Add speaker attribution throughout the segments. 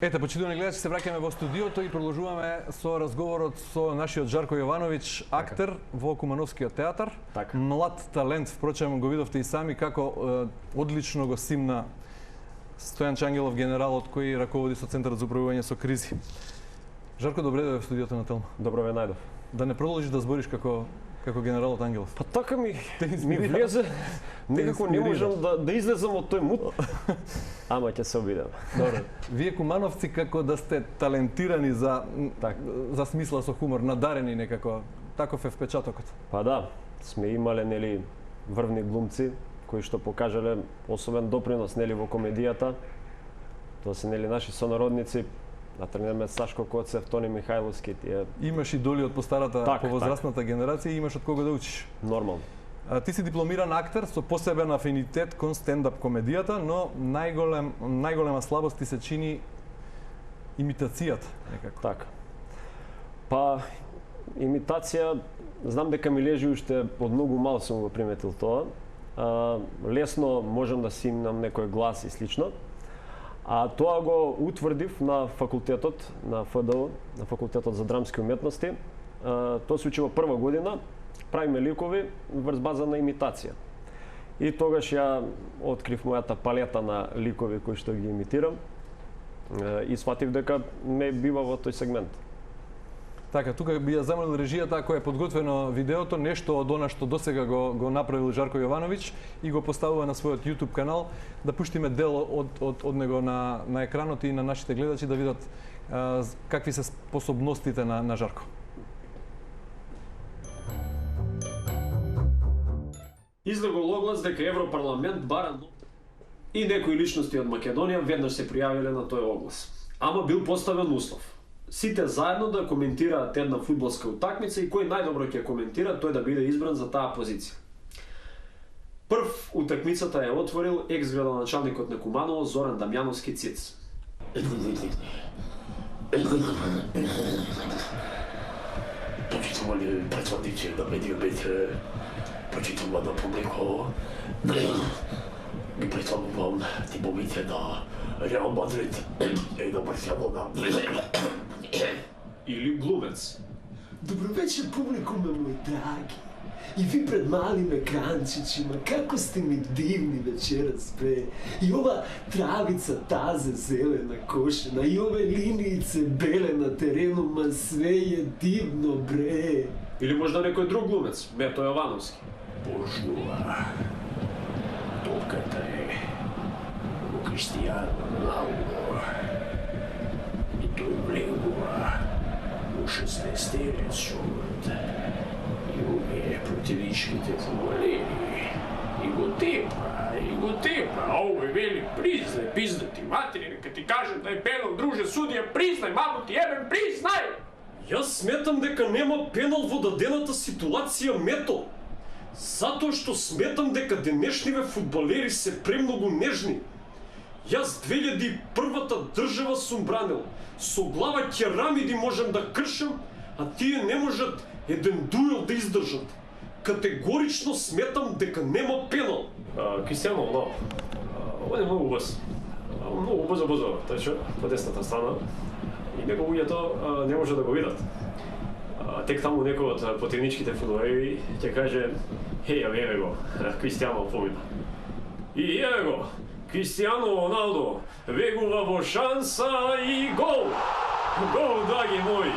Speaker 1: Ете, почитувани гледачи, се враќаме во студиото и продолжуваме со разговорот со нашиот Жарко Јовановиќ, актер во Кумановскиот театар. Млад талент, впрочем, го видовте и сами како одлично го симна Стојан Чангелов, генералот кој раководи со Центарот за управување со кризи. Жарко, добре дојде во студиото на Телма.
Speaker 2: Добро ве најдов.
Speaker 1: Да не продолжиш да збориш како генералот Ангелов.
Speaker 2: Па така ми влезе, некако не можам да излезам од тој мут. Ама ќе се обидам.
Speaker 1: Добре. Вие кумановци како да сте талентирани за смисла со хумор, надарени некако, таков е впечатокот.
Speaker 2: Па да, сме имале нели врвни глумци кои што покажале особен допринос нели во комедијата. Тоа се нели наши сонародници. Да тренираме Сашко Коцев, Тони Михајловски, тие.
Speaker 1: Имаш идоли од постарата, повозрастната генерација и имаш од кого да учиш.
Speaker 2: Нормално.
Speaker 1: Ти си дипломиран актер со посебен афинитет кон стендап комедијата, но најголема слабост ти се чини имитацијата некако.
Speaker 2: Така. Па имитација, знам дека ми лежи уште од многу мал сум го приметил тоа. Лесно можам да симнам некој глас и слично. А тоа го утврдив на факултетот, на ФДУ, на факултетот за драмски уметности. Тоа се учи во прва година, правиме ликови врз база на имитација. И тогаш ја открив мојата палета на ликови кои што ги имитирам и сватив дека ме бива во тој сегмент.
Speaker 1: Така, тука би ја замолил режијата, ако е подготвено видеото, нешто од она што досега го направил Жарко Јовановиќ и го поставува на својот YouTube канал, да пуштиме дел од него на екранот и на нашите гледачи да видат какви се способностите на Жарко.
Speaker 3: Излегол оглас дека Европарламент бара и некои личности од Македонија веднаш се пријавиле на тој оглас. Ама бил поставен услов. Сите заедно да коментираат една фудбалска утакмица и кој најдобро ќе коментира, тој да биде избран за таа позиција. Прв утакмицата ја отворил екс-градоначалникот на Куманово Зоран Дамјановски Циц.
Speaker 4: Почитувани претварници на медиумите, почитувана публико, ги представувам тимовите на Реал Мадрид и на Барселона.
Speaker 3: Или глумец.
Speaker 5: Добро вечер, публикуме мои драги. И ви пред малим екранчичима, како сте ми дивни вечерас, бре. И ова травица тазе зелена, кошена, и ове линијице беле на терену, ма све е дивно, бре.
Speaker 3: Или можда некој друг глумец, Бето Јовановски.
Speaker 4: Божнува. Топката е во Кристијано Роналдо. И тој влегува во 16-терен шут. И овие противничките фудбалери. И го тепа. А овој вели, признај, пиздати матери, нека ти кажем да е пенал, друже, судија, признај, мамо ти ебем, признај!
Speaker 6: Јас сметам дека нема пенал во дадената ситуација, Мето. Затоа што сметам дека денешниве фудбалери се премногу нежни. Јас 2001-та држава сум бранил. Со глава керамиди можам да кршам, а тие не можат еден дуел да издржат. Категорично сметам дека нема пенал.
Speaker 3: Кристијано Роналдо. Ова е многу брз. Многу брзо трча по десната страна. И некои луѓето не може да го видат. Тек таму некој од противничките фудбалери ќе каже: "Еј, еве го, Кристијано помина." И еве го, Кристијано Роналдо вегува во шанса и гол! Гол, драги мои!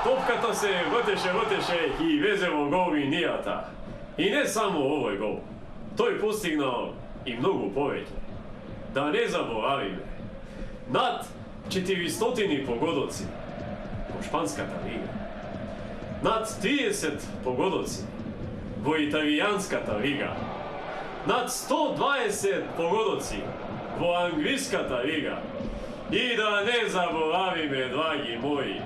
Speaker 3: Топката се вртеше и везе во гол линијата. И не само овој гол. Тој постигнал и многу повеќе. Да не заборавиме. Над 400 погодоци во шпанската лига. Над 30 погодоци во италијанската лига. Над 120 погодоци во англиската лига. И да не заборавиме, драги мои,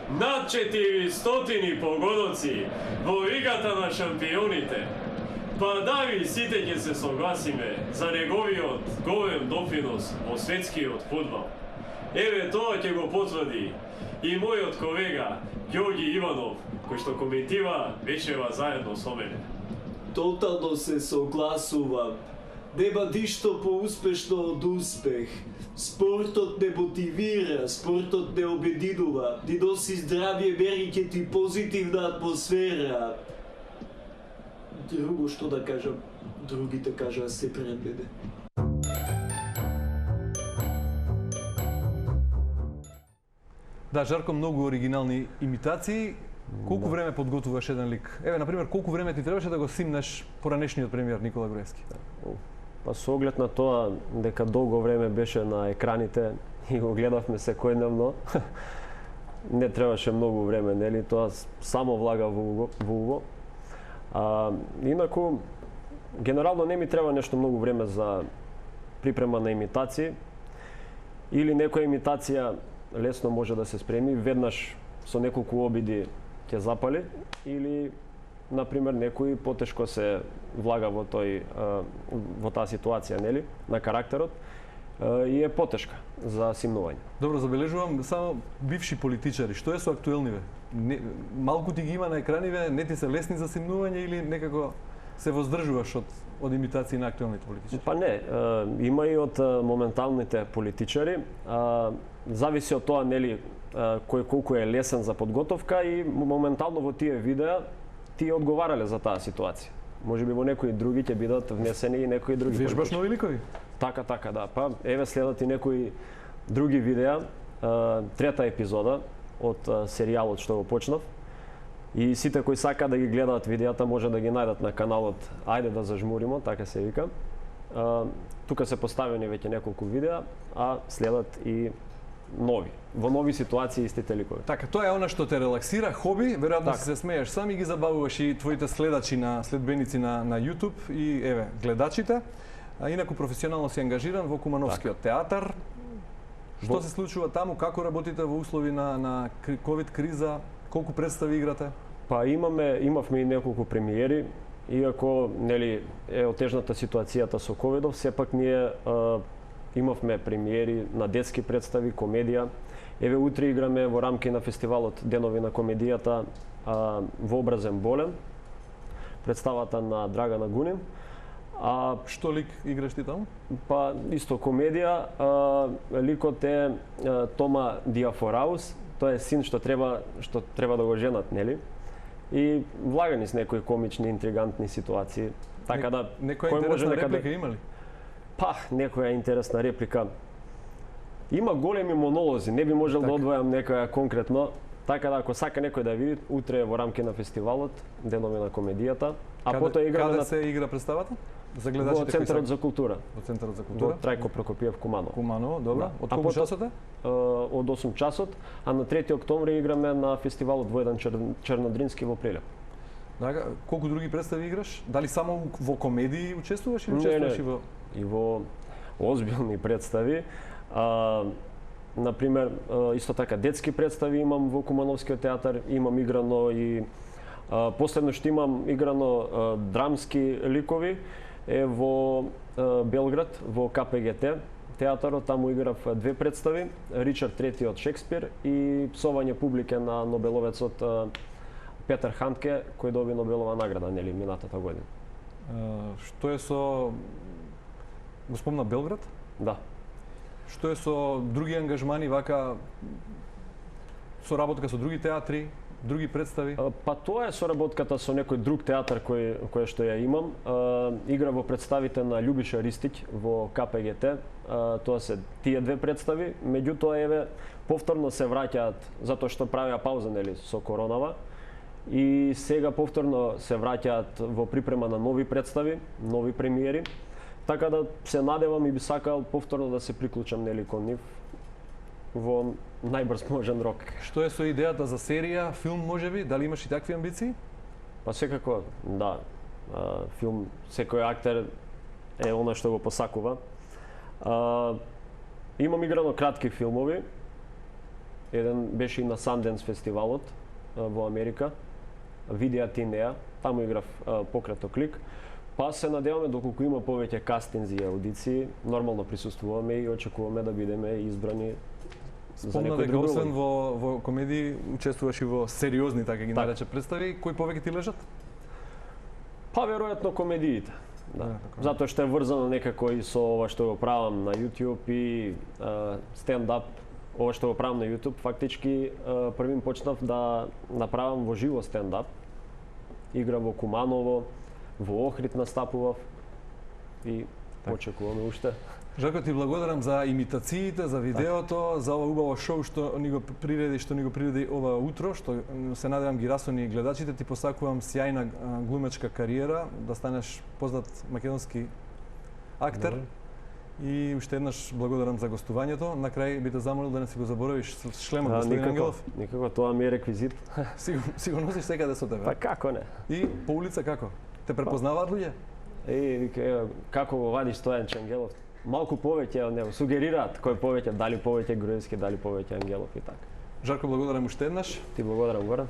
Speaker 3: над 400 погодоци во Лигата на шампионите. Па дали сите ќе се согласиме за неговиот голем допринос во светскиот фудбал. Еве тоа ќе го потврди и мојот колега Ѓорги Иванов, кој што коментира вечерва заедно со мене.
Speaker 5: Тотално се согласувам. Нема ништо поуспешно од успех. Спортот не мотивира, спортот не обединува, ни носи здравје, мериќе ти позитивна атмосфера. Друго што да кажам, другите кажаа се пред мене.
Speaker 1: Да, Жарко, многу оригинални имитации. Колку време подготвуваш еден лик? Еве, например, колку време ти требаше да го симнеш поранешниот премиер Никола Груевски?
Speaker 2: Па со оглед на тоа дека долго време беше на екраните и го гледавме секојдневно, не требаше многу време, нели? Тоа само влага во уго. Инаку, генерално не ми треба нешто многу време за припрема на имитации, или некоја имитација лесно може да се спреми, веднаш со неколку обиди ќе запали, или например некој потешко се влага во таа ситуација, нели, на карактерот, и е потешка за симнување.
Speaker 1: Добро, забележувам само бивши политичари. Што е со актуелниве? Малку ти ги има на екраниве, не ти се лесни за симнување или некако се воздржуваш од имитации на актуелните политичари?
Speaker 2: Па не, има и од моменталните политичари. Зависи од тоа, нели, кој колку е лесен за подготовка, и моментално во тие видеа тие одговарале за таа ситуација. Може би во некои други ќе бидат внесени и некои други политичари.
Speaker 1: Вежбаш нови ликови?
Speaker 2: Така, да. Па еве следат и некои други видеа, трета епизода од серијалот што го почнав. И сите кои сака да ги гледаат видеата може да ги најдат на каналот Ајде да зажмуримо, така се вика. Тука се поставени веќе неколку видеа, а следат и нови. Во нови ситуации истите ликови.
Speaker 1: Така, тоа е она што те релаксира, хоби, веројатно си се смееш сам и ги забавуваш и твоите следачи следбеници на YouTube и еве гледачите. Инаку професионално си ангажиран во Кумановскиот театар. Што се случува таму, како работите во услови на ковид криза, колку представи играте?
Speaker 2: Па имавме и неколку премиери, иако нели е отежната ситуацијата со ковидов, сепак ние имавме премиери на детски представи, комедија. Еве утре играме во рамки на фестивалот Денови на комедијата Вообразен болен, представата на Драгана Гунин.
Speaker 1: Што лик играш ти таму?
Speaker 2: Па исто комедија, ликот е Тома Диафораус, тоа е син што треба да го женат, нели? И влагани с некои комични, интригантни ситуации. Така да
Speaker 1: некоја интересна реплика има ли?
Speaker 2: Па, некоја интересна реплика. Има големи монолози, не би можел да одвојам некоја конкретно. Така да ако сака некој да види, утре во рамки на фестивалот Денови на комедијата, потоа играме
Speaker 1: на... Каде се игра представата? За гледачите
Speaker 2: во Центарот за култура.
Speaker 1: Во Центарот за култура.
Speaker 2: Во Трајко Прокопиев Куманово.
Speaker 1: Куманово, добро. Од колку часот е?
Speaker 2: Од 8 часот, а на 3 октомври играме на фестивалот Војдан Чернодрински во Прилеп.
Speaker 1: Така, колку други представи играш? Дали само во комедии учествуваш или учествуваш и во...
Speaker 2: И во озбилни представи. Например, исто така детски представи имам во Кумановскиот театар, имам играно и последно што имам играно драмски ликови е во Белград, во КПГТ театарот, таму играв 2 представи, Ричард III од Шекспир и псовање публике на нобеловецот Петер Хандке, кој доби Нобелова награда, нели, минатата година.
Speaker 1: Што е со... Го спомна Белград?
Speaker 2: Да.
Speaker 1: Што е со други ангажмани, вака, со работка со други театри, други представи?
Speaker 2: Па тоа е соработката со некој друг театар кој што ја имам. Игра во представите на Љубиша Ристиќ во КПГТ. Тоа се тие 2 представи, меѓутоа еве повторно се враќаат затоа што правеа пауза, нели, со коронава. И сега повторно се враќаат во припрема на нови представи, нови премиери. Така да се надевам и би сакал повторно да се приклучам, нели, кон нив во најбрз можен рок.
Speaker 1: Што е со идејата за серија, филм можеби? Дали имаш и такви амбиции?
Speaker 2: Па секако, да. Филм, секој актер е она што го посакува. Имам играно кратки филмови. Еден беше и на Санденс фестивалот во Америка. Видеа Тинеа, таму играв пократок лик. Па се надеваме доколку има повеќе кастинзи и аудиции, нормално присуствуваме и очекуваме да бидеме избрани за некој друг рол.
Speaker 1: Освен во комедии учествуваш и во сериозни, така ги нарече, представи, кои повеќе ти лежат?
Speaker 2: Па веројатно комедиите. Да. Затоа што е врзано некако и со ова што го правам на YouTube и стендап. Ова што го правам на YouTube, фактички првим почнав да направам во живо стендап. Играм во Куманово, во Охрид настапував и очекуваме уште.
Speaker 1: Жарко, ти благодарам за имитациите, за видеото, за ова убаво шоу што ни го приреди ова утро, што се надевам ги расони гледачите. Ти посакувам сјајна глумечка кариера, да станеш познат македонски актер. И уште еднаш благодарам за гостувањето. На крај би те замолил да не си го заборавиш шлемот, господин Ангелов.
Speaker 2: Никако, тоа ми е реквизит.
Speaker 1: Си го носиш секаде со тебе?
Speaker 2: Па како не?
Speaker 1: И по улица како? Те препознаваат луѓе?
Speaker 2: Како го вадиш Стојанче Ангелов? Малку повеќе од него, сугерираат кој повеќе, дали повеќе Груевски, дали повеќе Ангелов и така.
Speaker 1: Жарко, благодарам уште еднаш.
Speaker 2: Ти благодарам, Горан.